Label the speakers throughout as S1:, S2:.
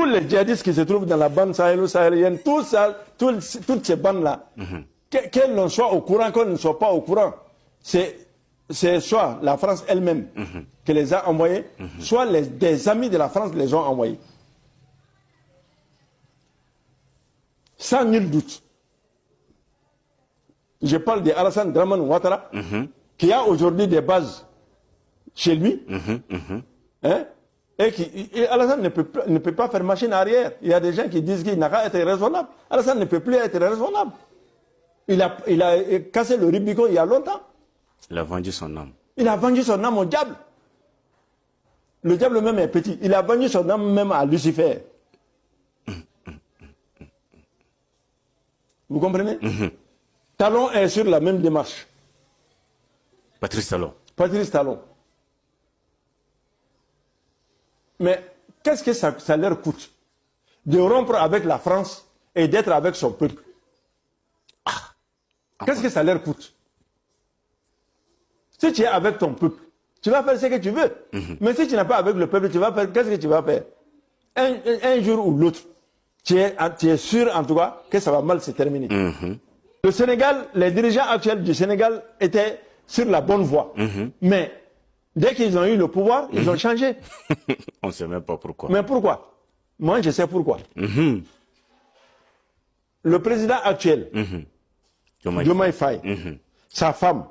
S1: les djihadistes qui se trouvent dans la bande sahélo-sahélienne, toutes ces bandes-là, qu'elles ne soient au courant, qu'elles ne soient pas au courant, c'est soit la France elle-même qui les a envoyés, soit des amis de la France les ont envoyés. Sans nul doute. Je parle d'Alassane Draman Ouattara, qui a aujourd'hui des bases chez lui. Hein, et Alassane ne peut pas faire machine arrière. Il y a des gens qui disent qu'il n'a qu'à être raisonnable. Alassane ne peut plus être raisonnable. Il a cassé le Rubicon il y a longtemps.
S2: Il a vendu son âme.
S1: Il a vendu son âme au diable. Le diable même est petit. Il a vendu son âme même à Lucifer. Vous comprenez? Talon est sur la même démarche.
S2: Patrice Talon.
S1: Patrice Talon. Mais qu'est-ce que ça leur coûte de rompre avec la France et d'être avec son peuple? Qu'est-ce que ça leur coûte? Si tu es avec ton peuple, tu vas faire ce que tu veux. Mais si tu n'es pas avec le peuple, tu vas faire, qu'est-ce que tu vas faire? Un jour ou l'autre, tu es sûr en tout cas que ça va mal se terminer. Le Sénégal, les dirigeants actuels du Sénégal étaient sur la bonne voie. Mais dès qu'ils ont eu le pouvoir, ils ont changé.
S2: On ne sait même pas pourquoi.
S1: Mais pourquoi? Moi, je sais pourquoi. Le président actuel, Diomaye Faye, sa femme,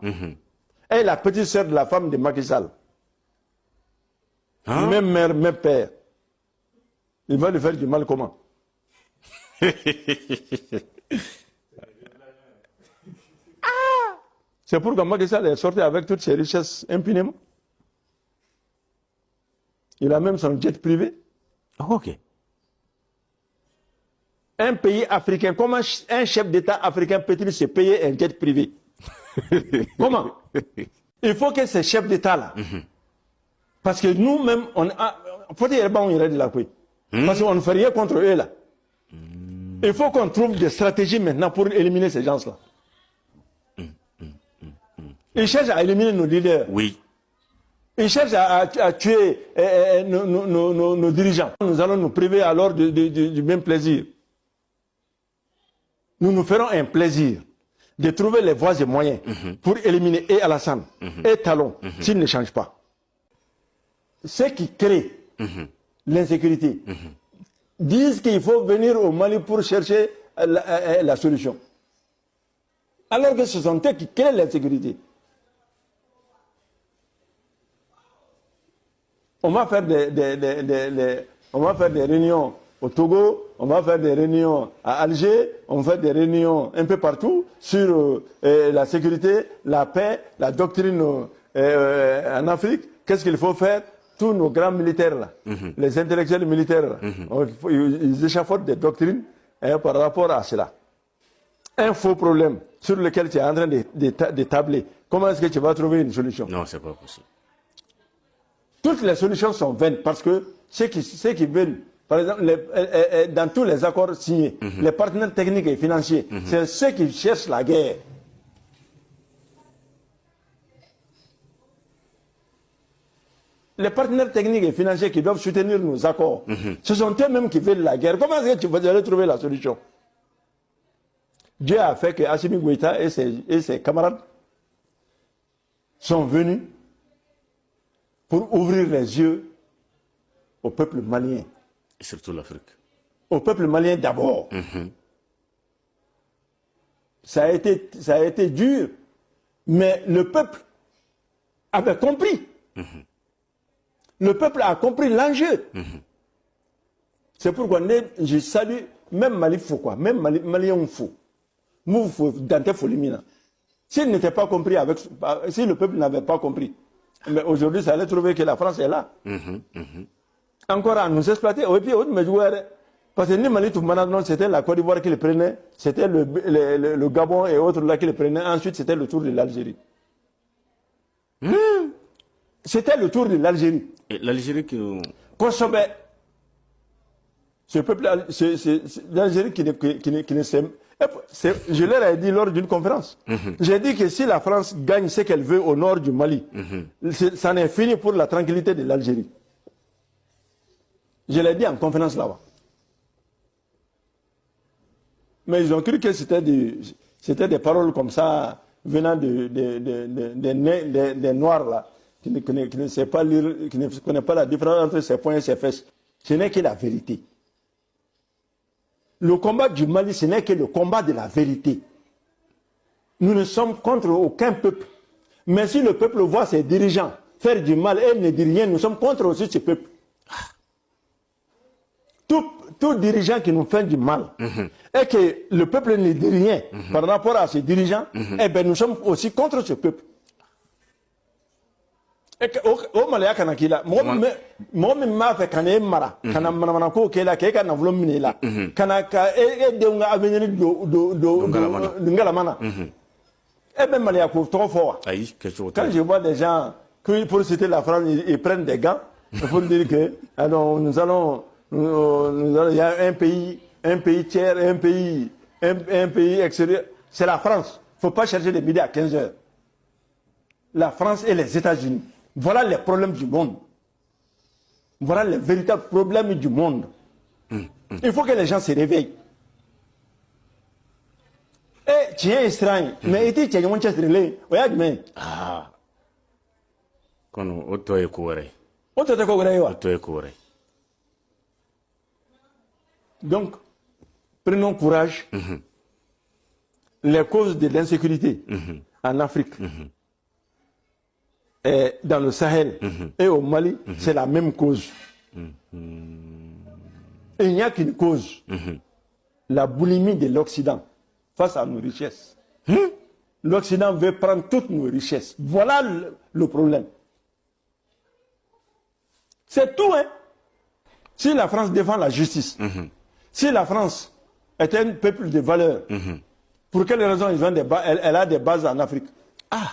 S1: est la petite sœur de la femme de Macky Sall. Même mère, même père. Il va lui faire du mal comment? C'est pourquoi Macky Sall est sorti avec toutes ses richesses impunément. Il a même son jet privé.
S2: Ok.
S1: Un pays africain, comment un chef d'État africain peut-il se payer un jet privé? Comment? Il faut que ces chefs d'État-là, parce que nous-mêmes, parce qu'on ne fait rien contre eux là. Il faut qu'on trouve des stratégies maintenant pour éliminer ces gens-là. Ils cherchent à éliminer nos leaders.
S2: Oui.
S1: Ils cherchent à tuer nos dirigeants. Nous allons nous priver alors du même plaisir. Nous nous ferons un plaisir de trouver les voies et moyens pour éliminer et Alassane et Talon s'ils ne changent pas. Ceux qui créent l'insécurité disent qu'il faut venir au Mali pour chercher la solution. Alors que ce sont eux qui créent l'insécurité. On va faire des réunions au Togo, on va faire des réunions à Alger, on va faire des réunions un peu partout sur la sécurité, la paix, la doctrine en Afrique. Qu'est-ce qu'il faut faire? Tous nos grands militaires, là, les intellectuels militaires, là, ils échafaudent des doctrines par rapport à cela. Un faux problème sur lequel tu es en train de tabler. Comment est-ce que tu vas trouver une solution?
S2: Non, c'est pas possible.
S1: Toutes les solutions sont vaines parce que ceux qui veulent, par exemple, dans tous les accords signés, les partenaires techniques et financiers, c'est ceux qui cherchent la guerre. Les partenaires techniques et financiers qui doivent soutenir nos accords, ce sont eux-mêmes qui veulent la guerre. Comment est-ce que tu vas aller trouver la solution? Dieu a fait que Assimi Goïta et ses camarades sont venus pour ouvrir les yeux au peuple malien.
S2: Et surtout l'Afrique.
S1: Au peuple malien d'abord. Ça a été dur, mais le peuple avait compris. Le peuple a compris l'enjeu. C'est pourquoi je salue même Mali fou quoi, même Malien fou. Nous faut Dante Folimina. S'il n'était pas compris si le peuple n'avait pas compris, mais aujourd'hui ça allait trouver que la France est là. Encore à nous exploiter. Et puis parce que ni Mali tout maintenant c'était la Côte d'Ivoire qui le prenait, c'était le Gabon et autres là qui le prenaient. Ensuite c'était le tour de l'Algérie. C'était le tour de l'Algérie.
S2: Et l'Algérie qui nous...
S1: Kosobe, ce peuple, l'Algérie qui ne s'aime. Je leur ai dit lors d'une conférence. J'ai dit que si la France gagne ce qu'elle veut au nord du Mali, ça n'est fini pour la tranquillité de l'Algérie. Je l'ai dit en conférence là-bas. Mais ils ont cru que c'était des paroles comme ça, venant des Noirs, là, qui ne savent pas lire, qui ne connaissent pas la différence entre ses poings et ses fesses. Ce n'est que la vérité. Le combat du Mali, ce n'est que le combat de la vérité. Nous ne sommes contre aucun peuple. Mais si le peuple voit ses dirigeants faire du mal et ne dit rien, nous sommes contre aussi ce peuple. Tout dirigeant qui nous fait du mal et que le peuple ne dit rien par rapport à ses dirigeants, eh bien nous sommes aussi contre ce peuple. Et au Mali, moi m'a fait quand même mara, quand on m'a fait que la keka n'a voulu mener là, quand on a venu de Ngalamana. Eh bien Mali a trop fort. Quand je vois des gens qui pour citer la France, ils prennent des gants pour dire que alors nous allons il y a un pays tiers, un pays extérieur. C'est la France. Il ne faut pas chercher les midi à 15 heures. La France et les États-Unis. Voilà les problèmes du monde. Voilà les véritables problèmes du monde. Il faut que les gens se réveillent. Et tu es étrange. Mais tu es un chestrelé. Regarde, mais.
S2: Ah. Quand on est couvert.
S1: On te couvert.
S2: On est couvert.
S1: Donc, prenons courage. Les causes de l'insécurité en Afrique et dans le Sahel et au Mali, c'est la même cause. Et il n'y a qu'une cause. La boulimie de l'Occident face à nos richesses. L'Occident veut prendre toutes nos richesses. Voilà le problème. C'est tout, hein. Si la France défend la justice, si la France est un peuple de valeurs, pour quelle raison elle a des bases en Afrique?
S2: Ah,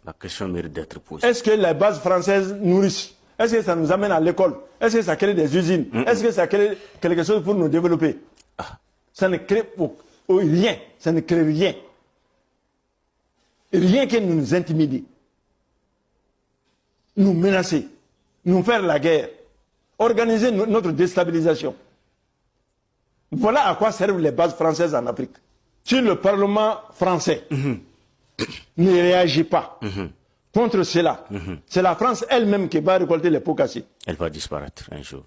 S2: la question mérite d'être posée.
S1: Est-ce que les bases françaises nourrissent? Est-ce que ça nous amène à l'école? Est-ce que ça crée des usines? Est-ce que ça crée quelque chose pour nous développer? Ça ne crée rien. Ça ne crée rien. Rien que nous intimider, nous menacer, nous faire la guerre, organiser notre déstabilisation. Voilà à quoi servent les bases françaises en Afrique. Si le Parlement français ne réagit pas contre cela, c'est la France elle-même qui va récolter les pots cassés.
S2: Elle va disparaître un jour.